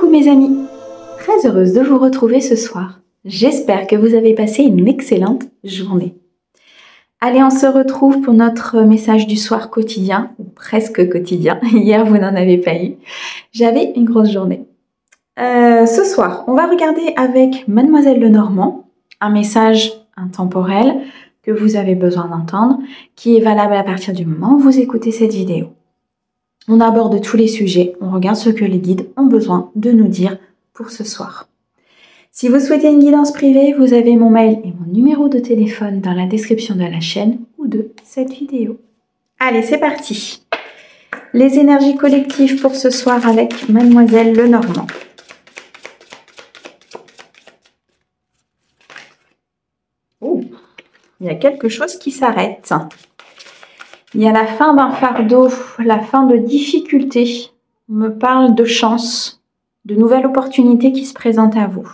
Coucou mes amis, très heureuse de vous retrouver ce soir. J'espère que vous avez passé une excellente journée. Allez, on se retrouve pour notre message du soir quotidien, ou presque quotidien. Hier, vous n'en avez pas eu. J'avais une grosse journée. Ce soir, on va regarder avec Mademoiselle Lenormand un message intemporel que vous avez besoin d'entendre, qui est valable à partir du moment où vous écoutez cette vidéo. On aborde tous les sujets, on regarde ce que les guides ont besoin de nous dire pour ce soir. Si vous souhaitez une guidance privée, vous avez mon mail et mon numéro de téléphone dans la description de la chaîne ou de cette vidéo. Allez, c'est parti. Les énergies collectives pour ce soir avec Mademoiselle Lenormand. Oh, il y a quelque chose qui s'arrête. Il y a la fin d'un fardeau, la fin de difficultés. On me parle de chance, de nouvelles opportunités qui se présentent à vous.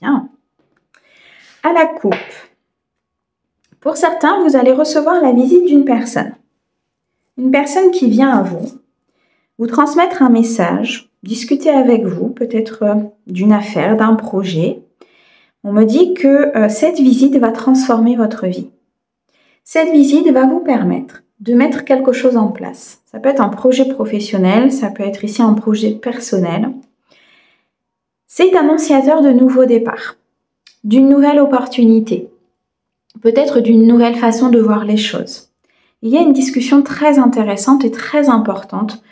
Bien. À la coupe. Pour certains, vous allez recevoir la visite d'une personne. Une personne qui vient à vous transmettre un message, discuter avec vous, peut-être d'une affaire, d'un projet. On me dit que cette visite va transformer votre vie. Cette visite va vous permettre de mettre quelque chose en place. Ça peut être un projet professionnel, ça peut être ici un projet personnel. C'est annonciateur de nouveaux départs, d'une nouvelle opportunité, peut-être d'une nouvelle façon de voir les choses. Il y a une discussion très intéressante et très importante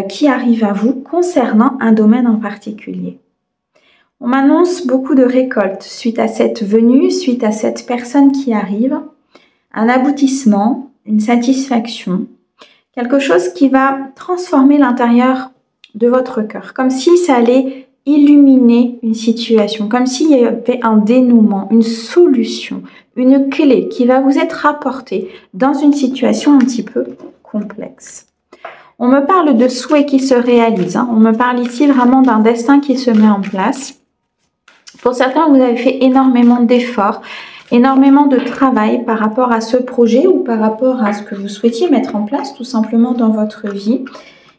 qui arrive à vous concernant un domaine en particulier. On m'annonce beaucoup de récoltes suite à cette venue, suite à cette personne qui arrive. Un aboutissement, une satisfaction, quelque chose qui va transformer l'intérieur de votre cœur, comme si ça allait illuminer une situation, comme s'il y avait un dénouement, une solution, une clé qui va vous être apportée dans une situation un petit peu complexe. On me parle de souhaits qui se réalisent, on me parle ici vraiment d'un destin qui se met en place. Pour certains, vous avez fait énormément d'efforts, énormément de travail par rapport à ce projet ou par rapport à ce que vous souhaitiez mettre en place tout simplement dans votre vie.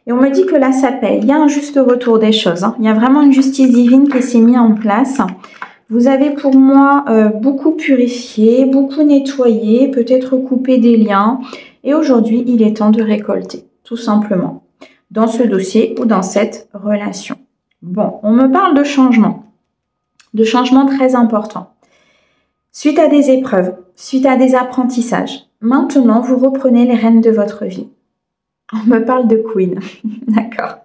Et on me dit que là, ça paye. Il y a un juste retour des choses. Il y a vraiment une justice divine qui s'est mise en place. Vous avez pour moi beaucoup purifié, beaucoup nettoyé, peut-être coupé des liens. Et aujourd'hui, il est temps de récolter, tout simplement, dans ce dossier ou dans cette relation. Bon, on me parle de changements très importants. Suite à des épreuves, suite à des apprentissages, maintenant vous reprenez les rênes de votre vie. On me parle de Queen, d'accord.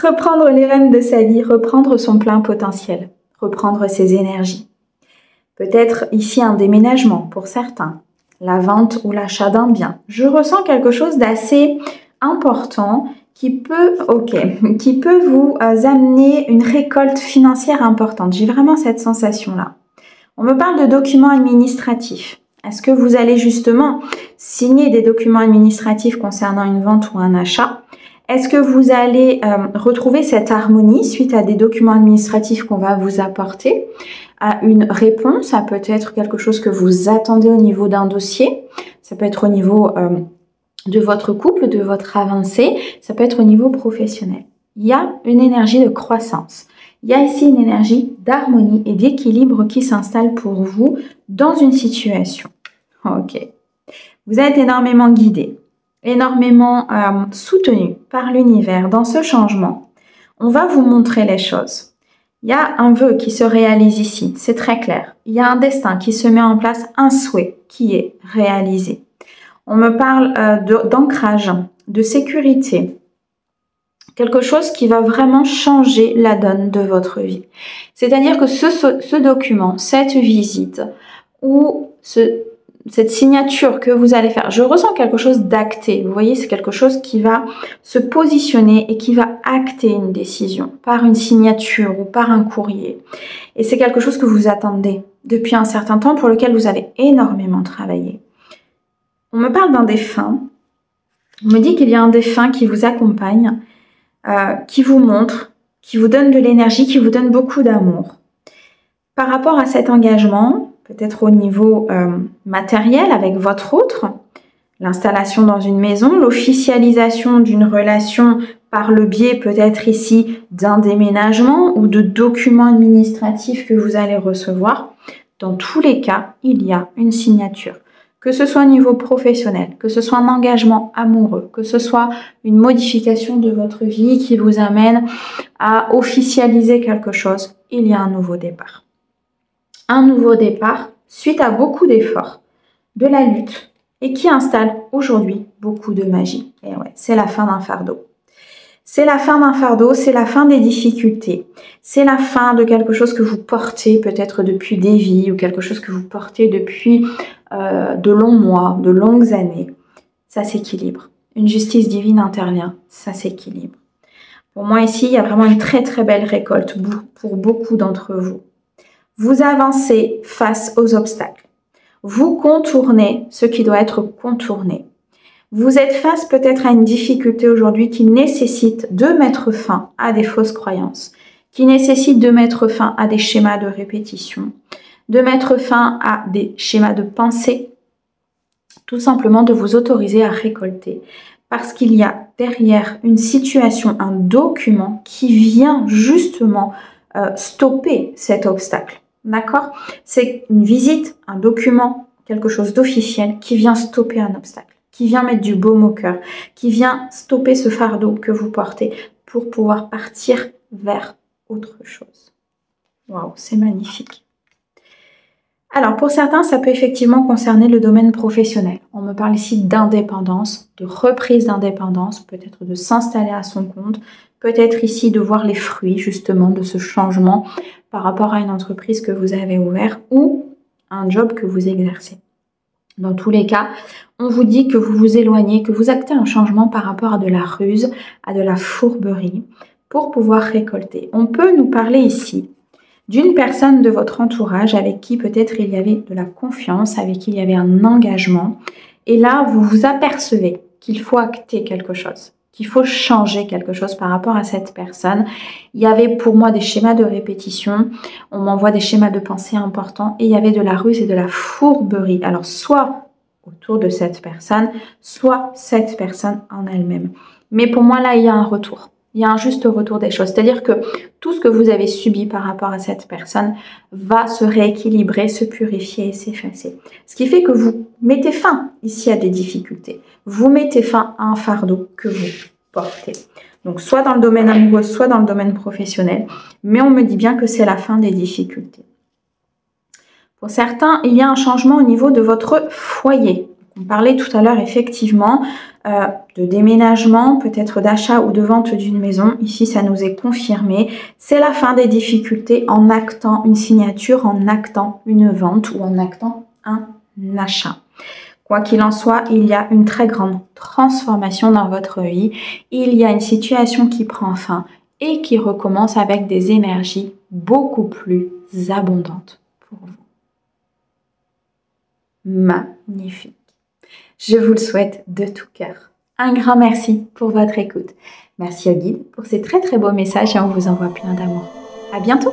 Reprendre les rênes de sa vie, reprendre son plein potentiel, reprendre ses énergies. Peut-être ici un déménagement pour certains, la vente ou l'achat d'un bien. Je ressens quelque chose d'assez important qui peut vous amener une récolte financière importante. J'ai vraiment cette sensation-là. On me parle de documents administratifs. Est-ce que vous allez justement signer des documents administratifs concernant une vente ou un achat? Est-ce que vous allez retrouver cette harmonie suite à des documents administratifs qu'on va vous apporter? À une réponse, ça peut être quelque chose que vous attendez au niveau d'un dossier. Ça peut être au niveau de votre couple, de votre avancée. Ça peut être au niveau professionnel. Il y a une énergie de croissance. Il y a ici une énergie d'harmonie et d'équilibre qui s'installe pour vous dans une situation. Ok. Vous êtes énormément guidé, énormément soutenu par l'univers dans ce changement. On va vous montrer les choses. Il y a un vœu qui se réalise ici, c'est très clair. Il y a un destin qui se met en place, un souhait qui est réalisé. On me parle d'ancrage, de sécurité. Quelque chose qui va vraiment changer la donne de votre vie. C'est-à-dire que ce document, cette visite ou cette signature que vous allez faire, je ressens quelque chose d'acté. Vous voyez, c'est quelque chose qui va se positionner et qui va acter une décision par une signature ou par un courrier. Et c'est quelque chose que vous attendez depuis un certain temps, pour lequel vous avez énormément travaillé. On me parle d'un défunt. On me dit qu'il y a un défunt qui vous accompagne, qui vous montre, qui vous donne de l'énergie, qui vous donne beaucoup d'amour. Par rapport à cet engagement, peut-être au niveau matériel avec votre autre, l'installation dans une maison, l'officialisation d'une relation par le biais peut-être ici d'un déménagement ou de documents administratifs que vous allez recevoir. Dans tous les cas, il y a une signature. Que ce soit au niveau professionnel, que ce soit un engagement amoureux, que ce soit une modification de votre vie qui vous amène à officialiser quelque chose, il y a un nouveau départ. Un nouveau départ suite à beaucoup d'efforts, de la lutte, et qui installe aujourd'hui beaucoup de magie. Et ouais, c'est la fin d'un fardeau. C'est la fin d'un fardeau, c'est la fin des difficultés, c'est la fin de quelque chose que vous portez peut-être depuis des vies ou quelque chose que vous portez depuis de longs mois, de longues années. Ça s'équilibre. Une justice divine intervient, ça s'équilibre. Pour moi ici, il y a vraiment une très très belle récolte pour beaucoup d'entre vous. Vous avancez face aux obstacles. Vous contournez ce qui doit être contourné. Vous êtes face peut-être à une difficulté aujourd'hui qui nécessite de mettre fin à des fausses croyances, qui nécessite de mettre fin à des schémas de répétition, de mettre fin à des schémas de pensée, tout simplement de vous autoriser à récolter. Parce qu'il y a derrière une situation, un document qui vient justement stopper cet obstacle. D'accord? C'est une visite, un document, quelque chose d'officiel qui vient stopper un obstacle, qui vient mettre du baume au cœur, qui vient stopper ce fardeau que vous portez pour pouvoir partir vers autre chose. Waouh, c'est magnifique. Alors, pour certains, ça peut effectivement concerner le domaine professionnel. On me parle ici d'indépendance, de reprise d'indépendance, peut-être de s'installer à son compte, peut-être ici de voir les fruits justement de ce changement par rapport à une entreprise que vous avez ouverte ou un job que vous exercez. Dans tous les cas, on vous dit que vous vous éloignez, que vous actez un changement par rapport à de la ruse, à de la fourberie pour pouvoir récolter. On peut nous parler ici d'une personne de votre entourage avec qui peut-être il y avait de la confiance, avec qui il y avait un engagement. Et là, vous vous apercevez qu'il faut acter quelque chose, qu'il faut changer quelque chose par rapport à cette personne. Il y avait pour moi des schémas de répétition, on m'envoie des schémas de pensée importants et il y avait de la ruse et de la fourberie. Alors, soit autour de cette personne, soit cette personne en elle-même. Mais pour moi, là, il y a un retour. Il y a un juste retour des choses. C'est-à-dire que tout ce que vous avez subi par rapport à cette personne va se rééquilibrer, se purifier et s'effacer. Ce qui fait que vous mettez fin ici à des difficultés. Vous mettez fin à un fardeau que vous portez. Donc, soit dans le domaine amoureux, soit dans le domaine professionnel. Mais on me dit bien que c'est la fin des difficultés. Pour certains, il y a un changement au niveau de votre foyer. On parlait tout à l'heure effectivement de déménagement, peut-être d'achat ou de vente d'une maison. Ici, ça nous est confirmé. C'est la fin des difficultés en actant une signature, en actant une vente ou en actant un achat. Quoi qu'il en soit, il y a une très grande transformation dans votre vie. Il y a une situation qui prend fin et qui recommence avec des énergies beaucoup plus abondantes pour vous. Magnifique. Je vous le souhaite de tout cœur. Un grand merci pour votre écoute. Merci au guide pour ces très très beaux messages et on vous envoie plein d'amour. À bientôt.